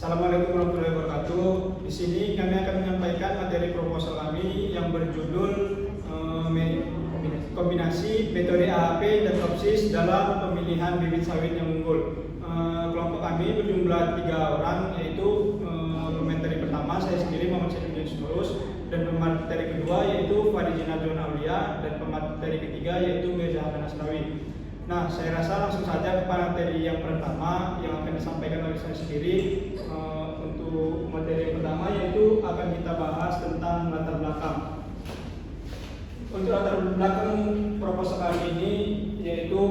Assalamualaikum warahmatullahi wabarakatuh. Di sini kami akan menyampaikan materi proposal kami yang berjudul kombinasi metode AHP dan TOPSIS dalam pemilihan bibit sawit yang unggul. Kelompok kami berjumlah 3 orang, yaitu pemateri pertama saya sendiri Muhammad Syedudin Sumurus, dan pemateri kedua yaitu Farijina John Aulia, dan pemateri ketiga yaitu Mirza Hanan Asnawi. Nah, saya rasa langsung saja ke materi yang pertama yang akan disampaikan oleh saya sendiri. Untuk materi yang pertama yaitu akan kita bahas tentang latar belakang. Untuk latar belakang proposal kali ini yaitu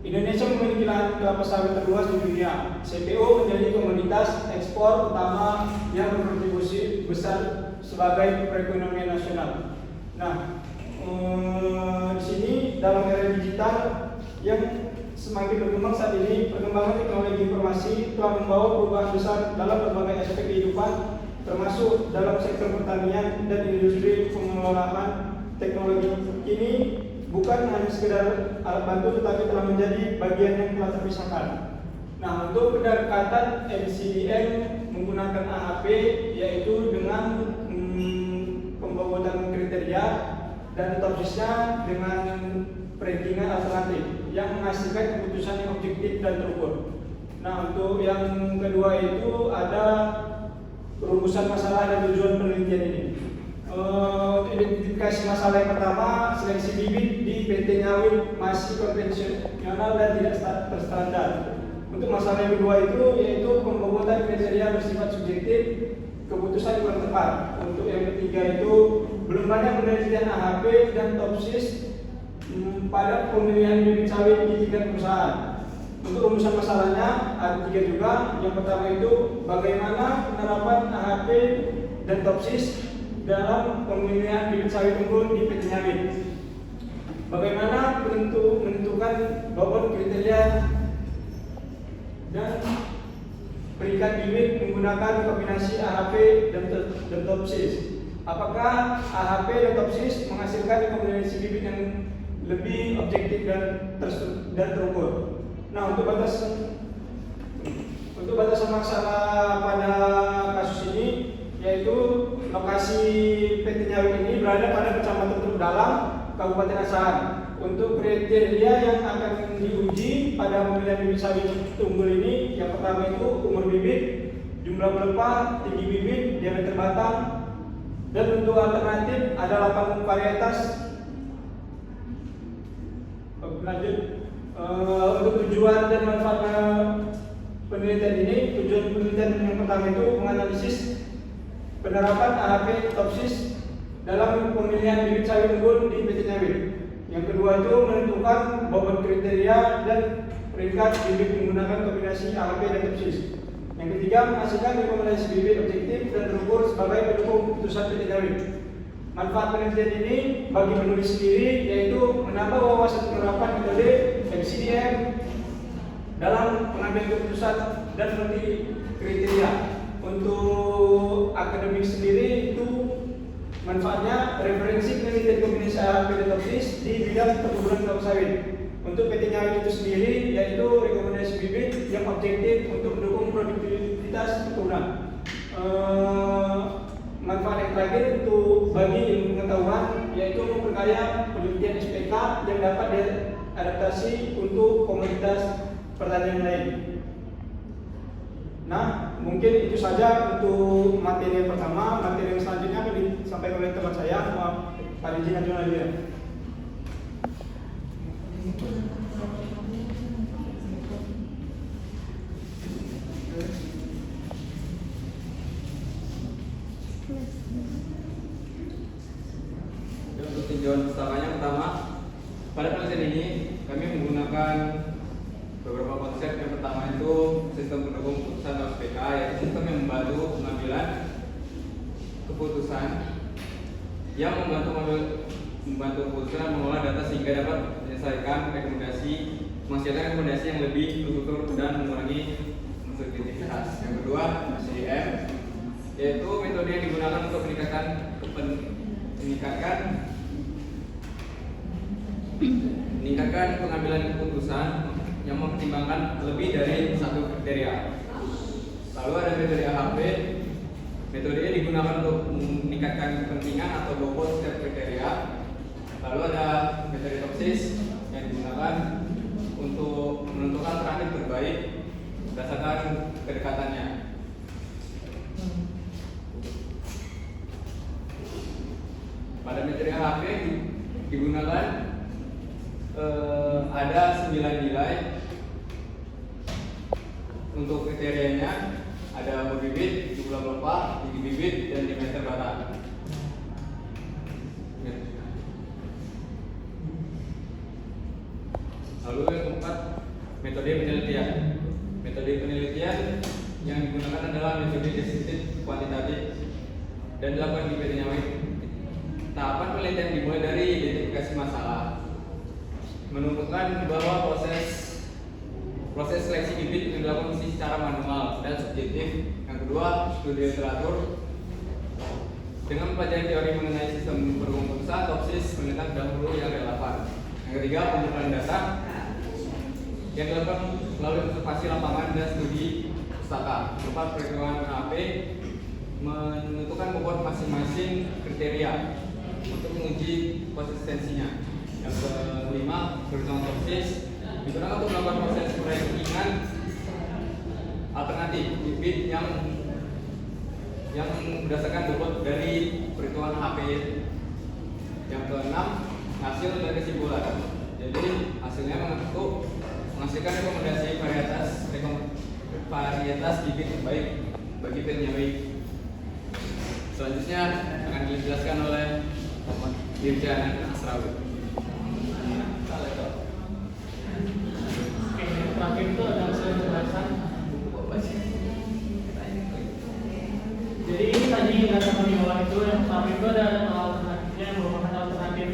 Indonesia memiliki lahan kelapa sawit terluas di dunia. CPO menjadi komoditas ekspor utama yang berkontribusi besar sebagai perekonomian nasional. Nah, di sini dalam era digital yang semakin berkembang saat ini, perkembangan teknologi informasi telah membawa perubahan besar dalam berbagai aspek kehidupan, termasuk dalam sektor pertanian dan industri pengolahan. Teknologi ini bukan hanya sekedar alat bantu, tetapi telah menjadi bagian yang telah terpisahkan. Nah, untuk pendekatan MCDM menggunakan AHP, yaitu dengan pembobotan kriteria, dan TOPSIS-nya dengan perankingan alternatif yang menghasilkan keputusan yang objektif dan terukur. Nah, untuk yang kedua itu ada perumusan masalah dan tujuan penelitian ini. Untuk identifikasi masalah yang pertama, seleksi bibit di PT Nyawit masih konvensional dan tidak terstandar. Untuk masalah yang kedua itu yaitu pembobotan kriteria bersifat subjektif, keputusan kurang tepat. Untuk yang ketiga itu belum banyak penelitian AHP dan TOPSIS pada pemilihan bibit sawit di tingkat perusahaan. Untuk rumusan masalahnya ada 3 juga. Yang pertama itu bagaimana penerapan AHP dan TOPSIS dalam pemilihan bibit sawit unggul di PT Nyawit. Bagaimana menentukan bobot kriteria dan peringkat bibit menggunakan kombinasi AHP dan TOPSIS. Apakah AHP dan TOPSIS menghasilkan kombinasi bibit yang lebih objektif dan terukur? Nah, untuk batasan masalah pada kasus ini yaitu lokasi PT Nyawit ini berada pada Kecamatan Teluk Dalam, Kabupaten Asahan. Untuk kriteria yang akan diuji pada pemilihan bibit sawit unggul ini, yang pertama itu umur bibit, jumlah pelepah, tinggi bibit, diameter batang, dan untuk alternatif ada 8 varietas. Lanjut, untuk tujuan dan manfaat penelitian ini, tujuan penelitian yang pertama itu menganalisis penerapan AHP TOPSIS dalam pemilihan bibit sawit unggul di PT Nyawit. Yang kedua itu menentukan bobot kriteria dan peringkat bibit menggunakan kombinasi AHP dan TOPSIS. Yang ketiga, menghasilkan rekomendasi bibit objektif dan terukur sebagai pendukung keputusan PT Nyawit. Manfaat penelitian ini bagi penulis sendiri yaitu menambah wawasan penerapan metode MCDM dalam pengambilan keputusan dan meneliti kriteria. Untuk akademik sendiri itu manfaatnya referensi penelitian kombinasi AHP dan TOPSIS di bidang perkebunan kelapa sawit. Untuk PT Nyawit itu sendiri yaitu rekomendasi bibit yang objektif untuk mendukung produktivitas perkebunan. Manfaat yang terakhir untuk bagi ilmu pengetahuan yaitu memperkaya penelitian SPK yang dapat diadaptasi untuk komoditas pertanian lain. Nah, mungkin itu saja untuk materi yang pertama. Materi yang selanjutnya akan disampaikan oleh teman saya, Farijina John Aulia. Untuk tinjauan pertama, pada penelitian ini kami menggunakan beberapa konsep. Yang pertama itu sistem pendukung keputusan atau SPK, yaitu sistem yang membantu pengambilan keputusan yang membantu keputusan dan mengolah data sehingga dapat menyelesaikan menghasilkan rekomendasi yang lebih terstruktur dan mengurangi subjektivitas. Yang kedua, MCDM, yaitu metode yang digunakan untuk meningkatkan pengambilan keputusan yang mempertimbangkan lebih dari satu kriteria. Lalu ada metode AHP. Metode ini digunakan untuk meningkatkan kepentingan atau bobot setiap kriteria. Lalu ada metode toksis yang digunakan untuk menentukan alternatif terbaik berdasarkan kedekatannya. Pada metode AHP digunakan ada 9 nilai untuk kriterianya. Ada umur bibit, jumlah pelepah, tinggi bibit, dan diameter batang. Lalu yang keempat, metode penelitian. Metode penelitian yang digunakan adalah metode deskriptif kuantitatif dan dilakukan di PT Nyawai. Tahapan penelitian dimulai dari identifikasi masalah, menemukan bahwa proses seleksi bibit yang dilakukan secara manual dan subjektif. Yang kedua, studi literatur dengan mempelajari teori mengenai sistem berhubung pusat, toksis, menentang dahulu yang relevan. Yang ketiga, pengumpulan data yang dilakukan melalui observasi lapangan dan studi pustaka. Keempat, perhitungan AP menentukan bobot masing-masing kriteria untuk menguji konsistensinya. Yang kelima, perhitungan toksis digunakan untuk melakukan proses perankingan alternatif bibit yang berdasarkan bobot dari perhitungan HP. Yang keenam, hasil dan kesimpulan. Jadi hasilnya menghasilkan rekomendasi varietas bibit terbaik bagi PT Nyawai. Selanjutnya akan dijelaskan oleh Muhammad Dirjan Asrawi. Terakhir itu adalah penjelasan. Jadi ini tadi data kami olah itu yang pertama itu ada alternatifnya yang merupakan alternatif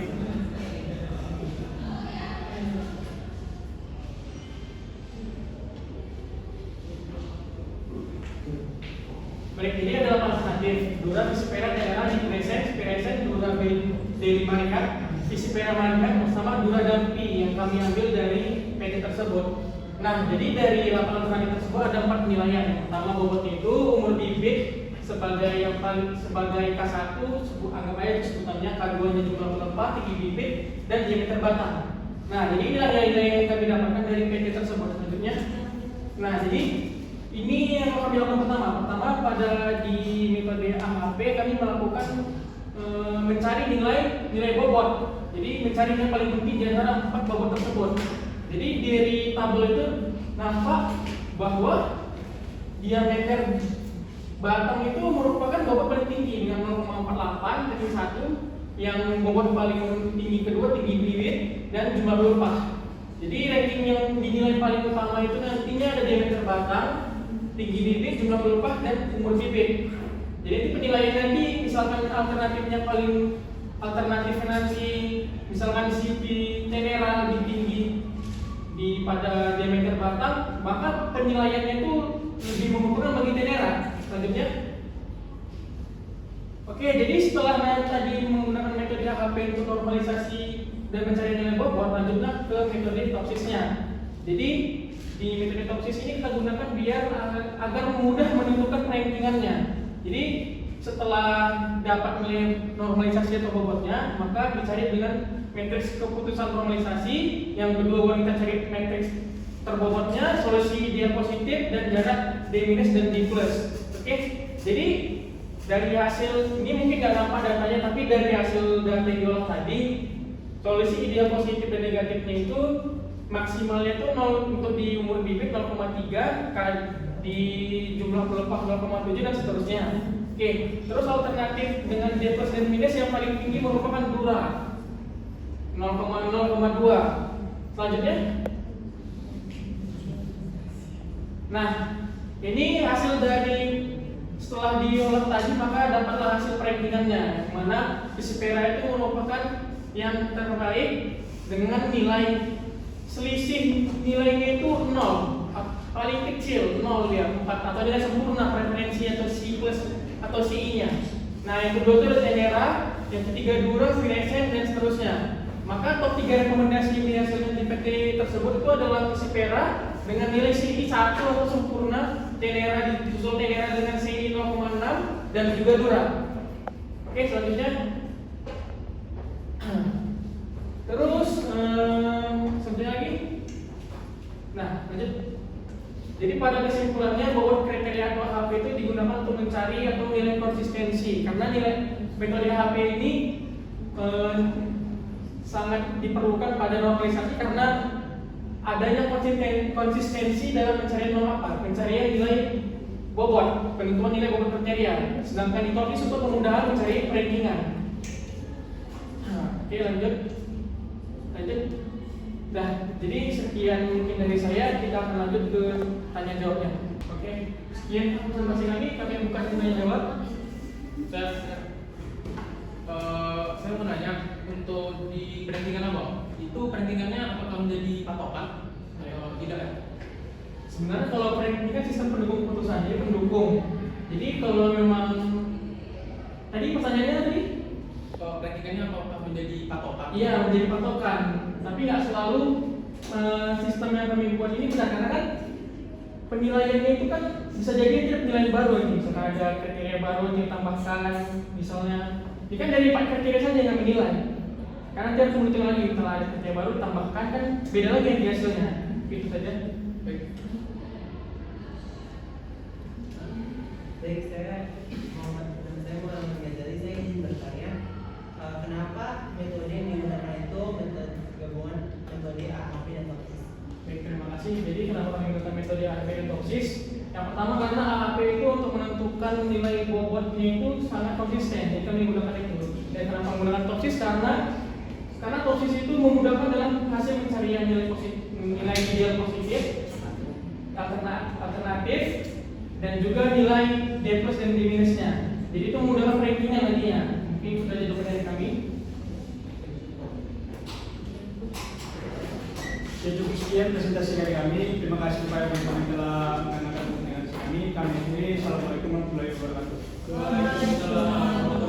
baik, ini adalah alternatif Dura Visipera daerah di Piresen Dura B5 Rikat Visipera Marikat bersama Dura Dampi yang kami ambil dari PT tersebut. Nah, jadi dari 8 alternatif tersebut ada 4 penilaian. Yang pertama bobotnya itu umur bibit sebagai yang paling sebagai K1, anggap aja sebutannya K2-nya jumlah pelepah, tinggi bibit, dan diameter batang. Nah, jadi inilah nilai-nilai yang kami dapatkan dari PT tersebut. Selanjutnya, nah jadi ini yang kami lakukan pertama pada di metode AHP kami melakukan mencari nilai bobot. Jadi mencari yang paling tinggi di antara 4 bobot tersebut. Jadi dari tabel itu nampak bahwa diameter batang itu merupakan bobot paling tinggi dengan 0,48 dari 1, yang bobot paling tinggi kedua tinggi bibit dan jumlah pelepah. Jadi ranking yang dinilai paling utama itu nantinya ada diameter batang, tinggi bibit, jumlah pelepah, dan umur bibit. Jadi penilaian nanti misalkan alternatifnya paling alternatif nanti misalkan si tenera lebih tinggi pada diameter batang, maka penilaiannya itu lebih menguntungkan bagi tenera. Selanjutnya, oke, jadi setelah tadi menggunakan metode AHP untuk normalisasi dan mencari nilai bobot, lanjutlah ke metode toksisnya. Jadi di metode toksis ini kita gunakan biar agar mudah menentukan rankingannya. Jadi setelah dapat nilai normalisasi atau bobotnya, maka dicari dengan matriks keputusan normalisasi. Yang kedua kita cari matriks terbobotnya, solusi dia positif, dan jarak D- dan D+. Oke, jadi dari hasil ini mungkin nggak nampak datanya, tapi dari hasil data yang diolah tadi, solusi ideal positif dan negatifnya itu maksimalnya itu 0 untuk di umur bibit 0,3, di jumlah pelepah 0,7 dan seterusnya. Oke, terus alternatif dengan D+ dan minus yang paling tinggi merupakan Dura 0,2. Selanjutnya, nah ini hasil dari setelah diolah tadi, maka dapatlah hasil perankingannya, mana Visipera itu merupakan yang terbaik dengan nilai selisih nilainya itu 0, paling kecil 0 ya, 4, atau nilai sempurna preferensi atau C+ atau CI-nya. Nah, yang kedua itu ada tenera, yang ketiga Dura, Piresen, dan seterusnya. Maka top 3 rekomendasi di hasilnya di PT tersebut itu adalah Visipera, dengan nilai CI 1 atau sempurna, tenera disusul tenera dengan CI 0,6 dan juga dura. Oke, selanjutnya. Terus selanjutnya lagi. Nah, lanjut. Jadi pada kesimpulannya bahwa kriteria atau AHP itu digunakan untuk mencari atau nilai konsistensi, karena nilai metode AHP ini sangat diperlukan pada normalisasi karena adanya konsistensi dalam pencarian norma apa? Pencarian nilai bobot, penentuan nilai bobot kriteria. Sedangkan di TOPIS untuk kemudahan mencari rankingan. Oke, lanjut. Nah, jadi sekian mungkin dari saya. Kita akan lanjut ke tanya jawabnya. Oke, sekian presentasi lagi. Kami buka tanya jawab. Saya mau nanya, untuk di perantingan abang, itu perantingannya apakah menjadi patokan? Tidak ya? Sebenarnya kalau ranking kan sistem pendukung keputusan, jadi pendukung. Jadi kalau memang tadi pertanyaannya tadi, Perantingannya apakah menjadi patokan? iya menjadi patokan. Tapi nggak selalu sistem yang kami buat ini benar, karena kan penilaiannya itu kan bisa jadi tidak penilaian baru nih. Misalkan ada kriteria baru yang ditambahkan, misalnya, ini kan dari 4 kriteria saja yang menilai. Karena nanti harus menentukan lagi, setelah ada kriteria baru tambahkan kan beda lagi yang hasilnya. Itu saja. Baik. Baik, saya mau mengajari, saya ingin bertanya, kenapa metode yang digunakan itu metode gabungan metode AHP dan TOPIS? Baik, terima kasih. Jadi kenapa kami menggunakan metode AHP dan TOPSIS? Yang pertama karena AHP itu untuk menentukan nilai bobotnya itu sangat konsisten. Jadi kami menggunakan itu. Dan kenapa menggunakan TOPSIS? Karena TOPSIS itu memudahkan dalam hasil pencarian nilai ideal positif, alternatif, dan juga nilai D plus dan D minusnya. Jadi itu memudahkan rankingnya nantinya. Mungkin itu saja jawaban dari kami. Ya, cukup sekian presentasi dari kami. Terima kasih kepada teman-teman yang telah mendengarkan